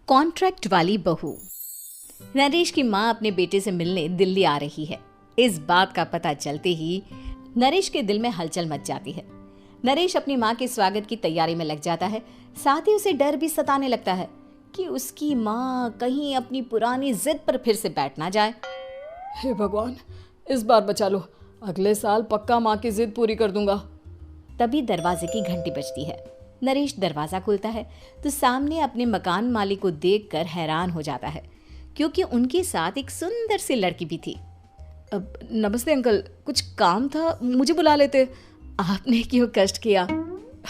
Contract वाली बहू। नरेश की माँ अपने बेटे से मिलने दिल्ली आ रही है। इस बात का पता चलते ही नरेश के दिल में हलचल मच जाती है। नरेश अपनी माँ के स्वागत की तैयारी में लग जाता है। साथ ही उसे डर भी सताने लगता है कि उसकी माँ कहीं अपनी पुरानी जिद पर फिर से बैठ ना जाए। हे भगवान, इस बार बचा लो, अगले साल पक्का माँ की जिद पूरी कर दूंगा। तभी दरवाजे की घंटी बजती है। नरेश दरवाजा खोलता है तो सामने अपने मकान मालिक को देखकर हैरान हो जाता है, क्योंकि उनके साथ एक सुंदर सी लड़की भी थी। अब नमस्ते अंकल, कुछ काम था, मुझे बुला लेते। आपने क्यों कष्ट किया?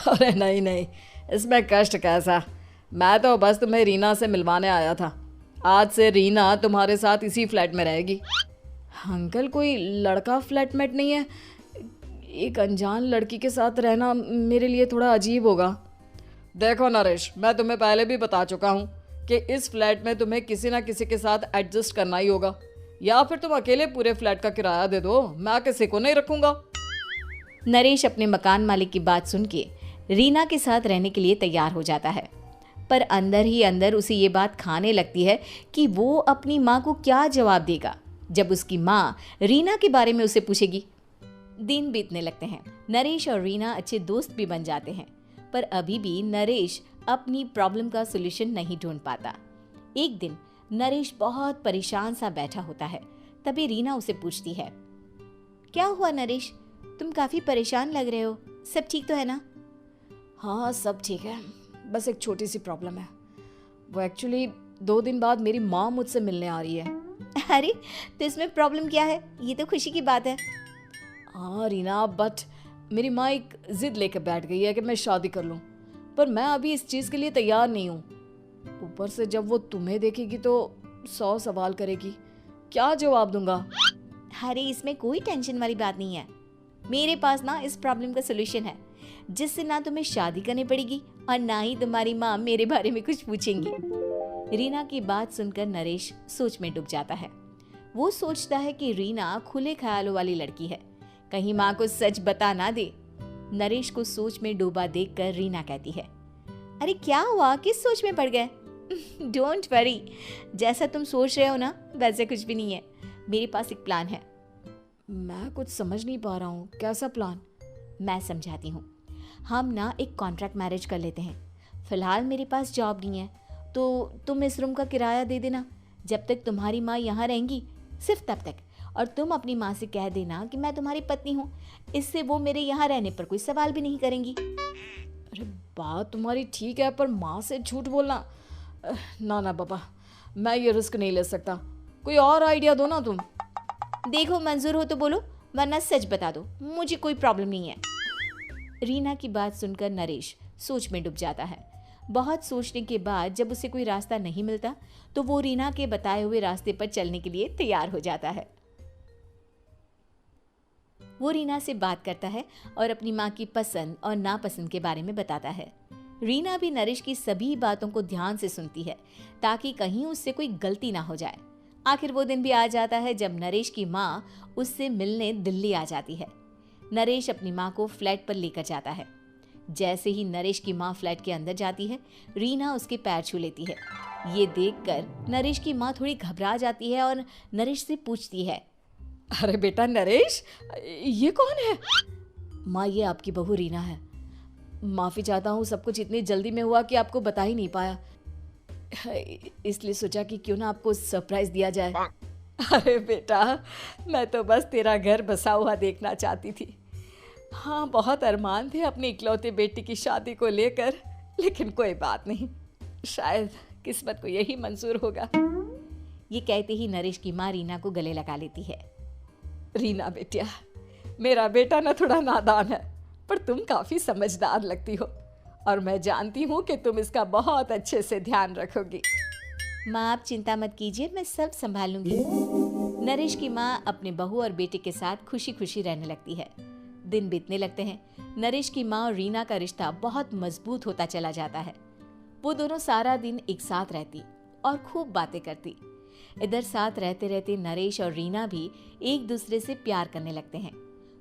अरे नहीं नहीं, इसमें कष्ट कैसा, मैं तो बस तुम्हें रीना से मिलवाने आया था। आज से रीना तुम्हारे साथ इसी फ्लैट में रहेगी। अंकल, कोई लड़का फ्लैटमेट नहीं है? एक अनजान लड़की के साथ रहना मेरे लिए थोड़ा अजीब होगा। देखो नरेश, मैं तुम्हें पहले भी बता चुका हूँ कि इस फ्लैट में तुम्हें किसी ना किसी के साथ एडजस्ट करना ही होगा, या फिर तुम अकेले पूरे फ्लैट का किराया दे दो, मैं किसी को नहीं रखूंगा। नरेश अपने मकान मालिक की बात सुन के रीना के साथ रहने के लिए तैयार हो जाता है, पर अंदर ही अंदर उसे ये बात खाने लगती है कि वो अपनी माँ को क्या जवाब देगा जब उसकी माँ रीना के बारे में उसे पूछेगी। दिन बीतने लगते हैं। नरेश और रीना अच्छे दोस्त भी बन जाते हैं, पर अभी भी नरेश अपनी प्रॉब्लम का सॉल्यूशन नहीं ढूंढ पाता। एक दिन नरेश बहुत परेशान सा बैठा होता है। तभी रीना उसे पूछती है, क्या हुआ नरेश, तुम काफी परेशान लग रहे हो, सब ठीक तो है ना? हाँ सब ठीक है, बस एक छोटी सी प्रॉब्लम है। वो एक्चुअली 2 दिन बाद मेरी माँ मुझसे मिलने आ रही है। अरे तो इसमें प्रॉब्लम क्या है, ये तो खुशी की बात है। हाँ रीना, बट मेरी माँ एक जिद लेकर बैठ गई है कि मैं शादी कर लूँ, पर मैं अभी इस चीज़ के लिए तैयार नहीं हूँ। ऊपर से जब वो तुम्हें देखेगी तो 100 सवाल करेगी, क्या जवाब दूंगा? अरे इसमें कोई टेंशन वाली बात नहीं है, मेरे पास ना इस प्रॉब्लम का सलूशन है, जिससे ना तुम्हें शादी करनी पड़ेगी और ना ही तुम्हारी माँ मेरे बारे में कुछ पूछेंगी। रीना की बात सुनकर नरेश सोच में डूब जाता है। वो सोचता है कि रीना खुले ख्यालों वाली लड़की है, कहीं माँ को सच बता ना दे। नरेश को सोच में डूबा देखकर रीना कहती है, अरे क्या हुआ, किस सोच में पड़ गए? डोंट वरी, जैसा तुम सोच रहे हो ना वैसे कुछ भी नहीं है, मेरे पास एक प्लान है। मैं कुछ समझ नहीं पा रहा हूँ, कैसा प्लान? मैं समझाती हूँ। हम ना एक कॉन्ट्रैक्ट मैरिज कर लेते हैं। फिलहाल मेरे पास जॉब नहीं है, तो तुम इस रूम का किराया दे देना जब तक तुम्हारी माँ यहाँ रहेंगी, सिर्फ तब तक। और तुम अपनी माँ से कह देना कि मैं तुम्हारी पत्नी हूँ, इससे वो मेरे यहाँ रहने पर कोई सवाल भी नहीं करेंगी। अरे बात तुम्हारी ठीक है, पर माँ से झूठ बोलना, ना ना बाबा, मैं ये रिस्क नहीं ले सकता। कोई और आइडिया दो ना तुम। देखो मंजूर हो तो बोलो, वरना सच बता दो, मुझे कोई प्रॉब्लम नहीं है। रीना की बात सुनकर नरेश सोच में डूब जाता है। बहुत सोचने के बाद जब उसे कोई रास्ता नहीं मिलता तो वो रीना के बताए हुए रास्ते पर चलने के लिए तैयार हो जाता है। वो रीना से बात करता है और अपनी माँ की पसंद और नापसंद के बारे में बताता है। रीना भी नरेश की सभी बातों को ध्यान से सुनती है, ताकि कहीं उससे कोई गलती ना हो जाए। आखिर वो दिन भी आ जाता है जब नरेश की माँ उससे मिलने दिल्ली आ जाती है। नरेश अपनी माँ को फ्लैट पर लेकर जाता है। जैसे ही नरेश की माँ फ्लैट के अंदर जाती है, रीना उसके पैर छू लेती है। ये देखकर नरेश की माँ थोड़ी घबरा जाती है और नरेश से पूछती है, अरे बेटा नरेश, ये कौन है? माँ, ये आपकी बहू रीना है। माफ़ी चाहता हूँ, सब कुछ इतनी जल्दी में हुआ कि आपको बता ही नहीं पाया, इसलिए सोचा कि क्यों ना आपको सरप्राइज दिया जाए। अरे बेटा, मैं तो बस तेरा घर बसा हुआ देखना चाहती थी। हाँ, बहुत अरमान थे अपनी इकलौते बेटी की शादी को लेकर, लेकिन कोई बात नहीं, शायद किस्मत को यही मंजूर होगा। ये कहते ही नरेश की माँ रीना को गले लगा लेती है। रीना बेटिया, मेरा बेटा ना थोड़ा नादान है, पर तुम काफ़ी समझदार लगती हो, और मैं जानती हूँ कि तुम इसका बहुत अच्छे से ध्यान रखोगी। माँ आप चिंता मत कीजिए, मैं सब संभाल लूंगी। नरेश की माँ अपने बहू और बेटे के साथ खुशी खुशी रहने लगती है। दिन बीतने लगते हैं। नरेश की माँ और रीना का रिश्ता बहुत मजबूत होता चला जाता है। वो दोनों सारा दिन एक साथ रहती और खूब बातें करती। इधर साथ रहते रहते नरेश और रीना भी एक दूसरे से प्यार करने लगते हैं।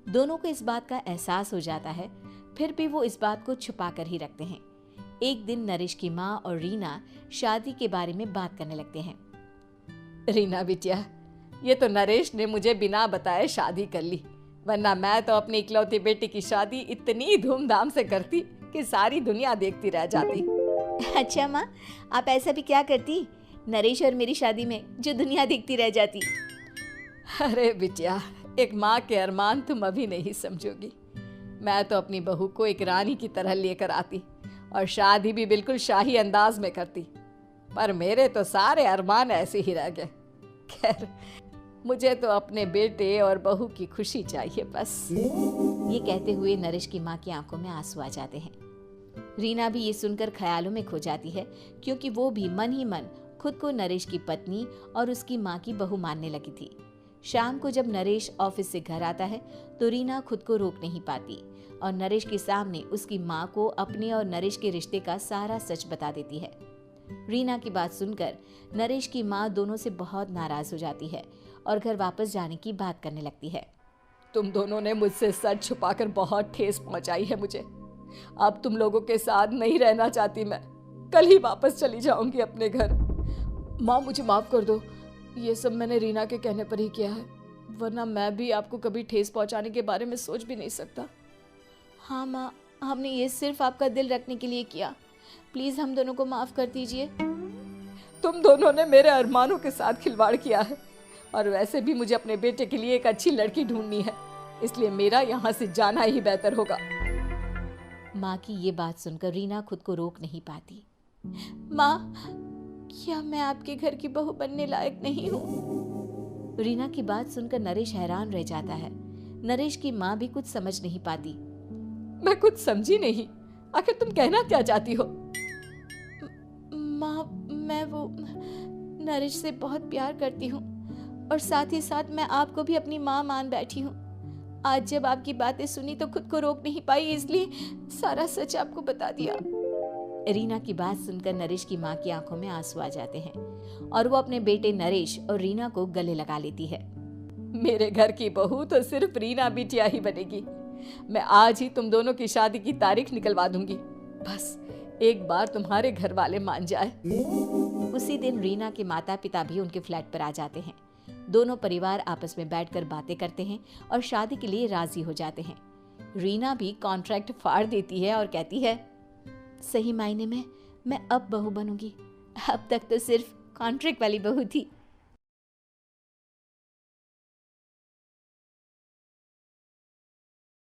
दोनों को इस बात का एहसास हो जाता है, फिर भी वो इस बात को छुपा कर ही रखते हैं, एक दिन नरेश की माँ और रीना शादी के बारे में बात करने लगते हैं। रीना बिटिया, ये तो नरेश ने मुझे बिना बताए शादी कर ली, वरना मैं तो अपनी इकलौती बेटी की शादी इतनी धूमधाम से करती कि सारी दुनिया देखती रह जाती। अच्छा माँ, आप ऐसा भी क्या करती नरेश और मेरी शादी में जो दुनिया देखती रह जाती? अरे बिटिया, एक माँ के अरमान तुम अभी नहीं समझोगी। मैं तो अपनी बहू को एक रानी की तरह लेकर आती और शादी भी बिल्कुल शाही अंदाज में करती, पर मेरे तो सारे अरमान ऐसे ही रह गए। खैर, मुझे तो अपने बेटे और बहू की खुशी चाहिए बस। ये कहते हुए नरेश की माँ की आंखों में आंसू आ जाते हैं। रीना भी ये सुनकर ख्यालों में खो जाती है, क्योंकि वो भी मन ही मन खुद को नरेश की पत्नी और उसकी माँ की बहू मानने लगी थी। शाम को जब नरेश ऑफिस से घर आता है तो रीना खुद को रोक नहीं पाती और नरेश के सामने उसकी माँ को अपने और नरेश के रिश्ते का सारा सच बता देती है। रीना की बात सुनकर नरेश की माँ दोनों से बहुत नाराज हो जाती है और घर वापस जाने की बात करने लगती है। तुम दोनों ने मुझसे सच छुपाकर बहुत ठेस पहुंचाई है मुझे। अब तुम लोगों के साथ नहीं रहना चाहती मैं, कल ही वापस चली जाऊंगी अपने घर। माँ, मुझे माफ कर दो, ये सब मैंने रीना के कहने पर ही किया है, वरना मैं भी आपको कभी ठेस पहुंचाने के बारे में सोच भी नहीं सकता। हाँ माँ, हमने ये सिर्फ आपका दिल रखने के लिए किया, प्लीज हम दोनों को माफ कर दीजिए। तुम दोनों ने मेरे अरमानों के साथ खिलवाड़ किया है, और वैसे भी मुझे अपने बेटे के लिए एक अच्छी लड़की ढूंढनी है, इसलिए मेरा यहाँ से जाना ही बेहतर होगा। माँ की ये बात सुनकर रीना खुद को रोक नहीं पाती। माँ, क्या मैं आपके घर की बहू बनने लायक नहीं हूँ? रीना की बात सुनकर नरेश हैरान रह जाता है। नरेश की माँ भी कुछ समझ नहीं पाती। मैं कुछ समझी नहीं, आखिर तुम कहना क्या चाहती हो? माँ, मैं वो नरेश से बहुत प्यार करती हूँ और साथ ही साथ मैं आपको भी अपनी माँ मान बैठी हूँ। आज जब आपकी बातें सुनी तो खुद को रोक नहीं पाई, इसलिए सारा सच आपको बता दिया। रीना की बात सुनकर नरेश की माँ की आंखों में आंसू आ जाते हैं और वो अपने बेटे नरेश और रीना को गले लगा लेती है। मेरे घर की बहू तो सिर्फ रीना बिटिया ही बनेगी। मैं आज ही तुम दोनों की शादी की तारीख निकलवा दूंगी, बस एक बार तुम्हारे घर वाले मान जाए। उसी दिन रीना के माता पिता भी उनके फ्लैट पर आ जाते हैं। दोनों परिवार आपस में बैठकर बातें करते हैं और शादी के लिए राजी हो जाते हैं। रीना भी कॉन्ट्रैक्ट फाड़ देती है और कहती है, सही मायने में मैं अब बहू बनूंगी, अब तक तो सिर्फ कॉन्ट्रैक्ट वाली बहू थी।